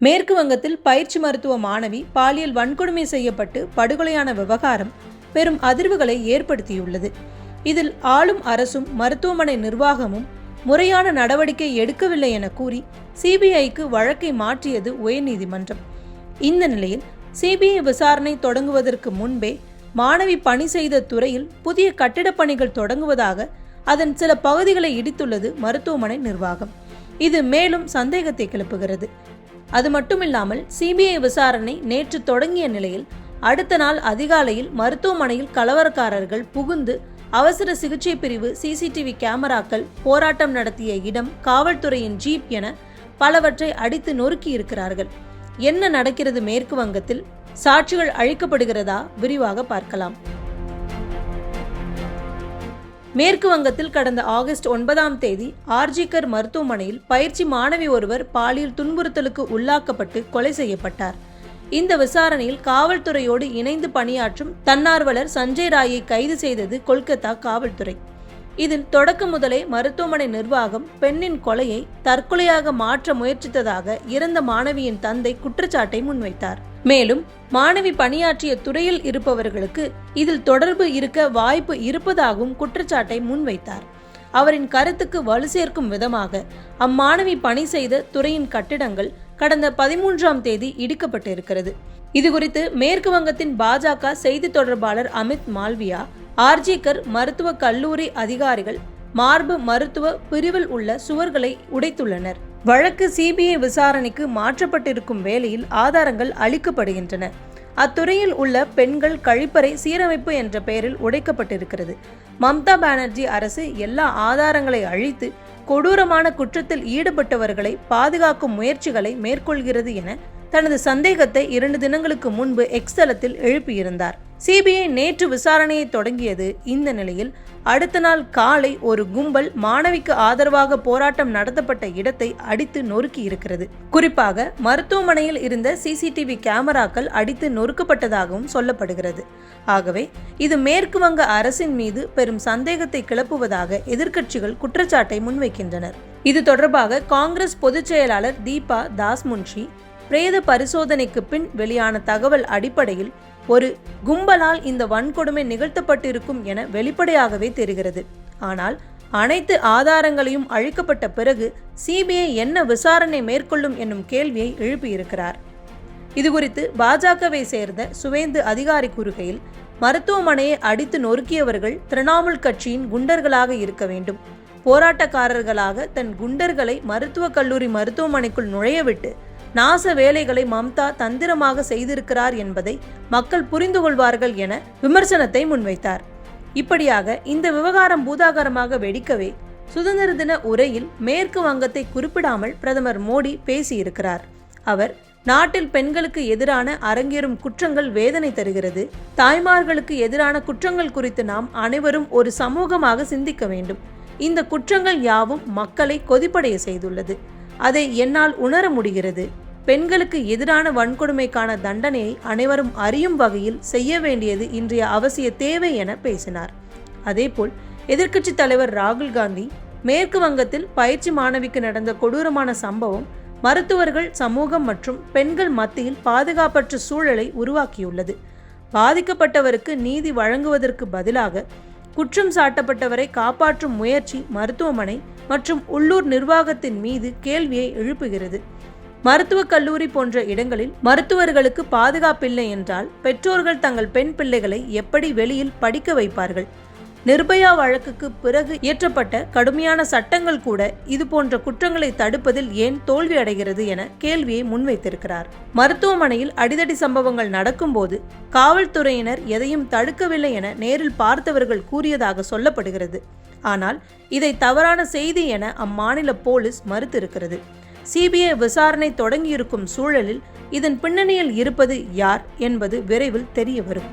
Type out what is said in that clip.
மேற்கு வங்கத்தில் பயிற்சி மருத்துவ மாணவி பாலியல் வன்கொடுமை செய்யப்பட்டு படுகொலையான விவகாரம் பெரும் அதிர்வுகளை ஏற்படுத்தியுள்ளது. இதில் ஆளும் அரசும் மருத்துவமனை நிர்வாகமும் முறையான நடவடிக்கை எடுக்கவில்லை என கூறி சிபிஐக்கு வழக்கை மாற்றியது உயர்நீதிமன்றம். இந்த நிலையில் சிபிஐ விசாரணை தொடங்குவதற்கு முன்பே மாணவி பணி செய்த துறையில் புதிய கட்டிடப் பணிகள் தொடங்குவதாக அதன் சில பகுதிகளை இடித்துள்ளது மருத்துவமனை நிர்வாகம். இது மேலும் சந்தேகத்தை கிளப்புகிறது. அது மட்டுமில்லாமல் சிபிஐ விசாரணை நேற்று தொடங்கிய நிலையில் அடுத்த நாள் அதிகாலையில் மருத்துவமனையில் கலவரக்காரர்கள் புகுந்து அவசர சிகிச்சை பிரிவு, சிசிடிவி கேமராக்கள், போராட்டம் நடத்திய இடம், காவல்துறையின் ஜீப் என பலவற்றை அடித்து நொறுக்கி இருக்கிறார்கள். என்ன நடக்கிறது மேற்கு வங்கத்தில்? சாட்சிகள் அழிக்கப்படுகிறதா? விரிவாக பார்க்கலாம். மேற்கு வங்கத்தில் கடந்த ஆகஸ்ட் 9 ஆர்ஜிகர் மருத்துவமனையில் பயிற்சி மாணவி ஒருவர் பாலியல் துன்புறுத்தலுக்கு உள்ளாக்கப்பட்டு கொலை செய்யப்பட்டார். இந்த விசாரணையில் காவல்துறையோடு இணைந்து பணியாற்றும் தன்னார்வலர் சஞ்சய் ராயை கைது செய்தது கொல்கத்தா காவல்துறை. இதில் தொடக்கம் முதலே மருத்துவமனை நிர்வாகம் பெண்ணின் கொலையை தற்கொலையாக மாற்ற முயற்சித்ததாக இறந்த மாணவியின் தந்தை குற்றச்சாட்டை முன்வைத்தார். மேலும் மாணவி பணியாற்றிய துறையில் இருப்பவர்களுக்கு இதில் தொடர்பு இருக்க வாய்ப்பு இருப்பதாகவும் குற்றச்சாட்டை முன்வைத்தார். அவரின் கருத்துக்கு வலு சேர்க்கும் விதமாக அம்மாணவி பணி செய்த துறையின் கட்டிடங்கள் கடந்த 13 இடிக்கப்பட்டிருக்கிறது. இதுகுறித்து மேற்கு வங்கத்தின் பாஜக செய்தி தொடர்பாளர் அமித் மால்வியா, ஆர்ஜிகர் மருத்துவ கல்லூரி அதிகாரிகள் மார்பு மருத்துவ பிரிவில் உள்ள சுவர்களை உடைத்துள்ளனர். வழக்கு சிபிஐ விசாரணைக்கு மாற்றப்பட்டிருக்கும் வேளையில் ஆதாரங்கள் அளிக்கப்படுகின்றன. அத்துறையில் உள்ள பெண்கள் கழிப்பறை சீரமைப்பு என்ற பெயரில் உடைக்கப்பட்டிருக்கிறது. மம்தா பானர்ஜி அரசு எல்லா ஆதாரங்களை அழித்து கொடூரமான குற்றத்தில் ஈடுபட்டவர்களை பாதுகாக்கும் முயற்சிகளை மேற்கொள்கிறது என தனது சந்தேகத்தை 2 தினங்களுக்கு முன்பு எக்ஸ் தளத்தில் எழுப்பியிருந்தார். சிபிஐ நேற்று விசாரணையை தொடங்கியது. இந்த நிலையில் அடுத்த நாள் காலை ஒரு கும்பல் மாணவிக்கு ஆதரவாக போராட்டம் நடத்தப்பட்ட இடத்தை அடித்து நொறுக்கி இருக்கிறது. குறிப்பாக மருத்துவமனையில் இருந்த சிசிடிவி கேமராக்கள் அடித்து நொறுக்கப்பட்டதாகவும் சொல்லப்படுகிறது. ஆகவே இது மேற்கு வங்க அரசின் மீது பெரும் சந்தேகத்தை கிளப்புவதாக எதிர்க்கட்சிகள் குற்றச்சாட்டை முன்வைக்கின்றனர். இது தொடர்பாக காங்கிரஸ் பொதுச் செயலாளர் தீபா தாஸ்முன்ஷி, பிரேத பரிசோதனைக்கு பின் வெளியான தகவல் அடிப்படையில் ஒரு கும்பலால் இந்த வன்கொடுமை நிகழ்த்தப்பட்டிருக்கும் என வெளிப்படையாகவே தெரிகிறது. ஆனால் அனைத்து ஆதாரங்களையும் அழிக்கப்பட்ட பிறகு சிபிஐ என்ன விசாரணை மேற்கொள்ளும் என்னும் கேள்வியை எழுப்பியிருக்கிறார். இதுகுறித்து பாஜகவை சேர்ந்த சுவேந்து அதிகாரி கூறுகையில், மருத்துவமனையை அடித்து நொறுக்கியவர்கள் திரிணாமுல் கட்சியின் குண்டர்களாக இருக்க வேண்டும். போராட்டக்காரர்களாக தன் குண்டர்களை மருத்துவக் கல்லூரி மருத்துவமனைக்குள் நுழையவிட்டு நாச வேலைகளை மம்தா தந்திரமாக செய்திருக்கிறார் என்பதை மக்கள் புரிந்து கொள்வார்கள் என விமர்சனத்தை முன்வைத்தார். இப்படியாக இந்த விவகாரம் பூதாகரமாக வெடிக்கவே சுதந்திர தின உரையில் மேற்கு வங்கத்தை குறிப்பிடாமல் பிரதமர் மோடி பேசியிருக்கிறார். அவர், நாட்டில் பெண்களுக்கு எதிரான அரங்கேறும் குற்றங்கள் வேதனை தருகிறது. தாய்மார்களுக்கு எதிரான குற்றங்கள் குறித்து நாம் அனைவரும் ஒரு சமூகமாக சிந்திக்க வேண்டும். இந்த குற்றங்கள் யாவும் மக்களை கொதிப்படைய செய்துள்ளது. அதை என்னால் உணர முடிகிறது. பெண்களுக்கு எதிரான வன்கொடுமைக்கான தண்டனையை அனைவரும் அறியும் வகையில் செய்ய வேண்டியது இன்றைய அவசிய தேவை என பேசினார். அதேபோல் எதிர்க்கட்சி தலைவர் ராகுல் காந்தி, மேற்கு வங்கத்தில் பயிற்சி மாணவிக்கு நடந்த கொடூரமான சம்பவம் மருத்துவர்கள், சமூகம் மற்றும் பெண்கள் மத்தியில் பாதுகாப்பற்ற சூழலை உருவாக்கியுள்ளது. பாதிக்கப்பட்டவருக்கு நீதி வழங்குவதற்கு பதிலாக குற்றம் சாட்டப்பட்டவரை காப்பாற்றும் முயற்சி மருத்துவமனை மற்றும் உள்ளூர் நிர்வாகத்தின் மீது கேள்வியை எழுப்புகிறது. மருத்துவக் கல்லூரி போன்ற இடங்களில் மருத்துவர்களுக்கு பாதுகாப்பில்லை என்றால் பெற்றோர்கள் தங்கள் பெண் பிள்ளைகளை எப்படி வெளியில் படிக்க வைப்பார்கள்? நிர்பயா வழக்குக்கு பிறகு இயற்றப்பட்ட கடுமையான சட்டங்கள் கூட இது போன்ற குற்றங்களை தடுப்பதில் ஏன் தோல்வி அடைகிறது என கேள்வியை முன்வைத்திருக்கிறார். மருத்துவமனையில் அடிதடி சம்பவங்கள் நடக்கும்போது காவல்துறையினர் எதையும் தடுக்கவில்லை என நேரில் பார்த்தவர்கள் கூறியதாக சொல்லப்படுகிறது. ஆனால் இதை தவறான செய்தி என அம்மாநில போலீஸ் மறுத்திருக்கிறது. சிபிஐ விசாரணை தொடங்கியிருக்கும் சூழலில் இதன் பின்னணியில் இருப்பது யார் என்பது விரைவில் தெரிய வரும்.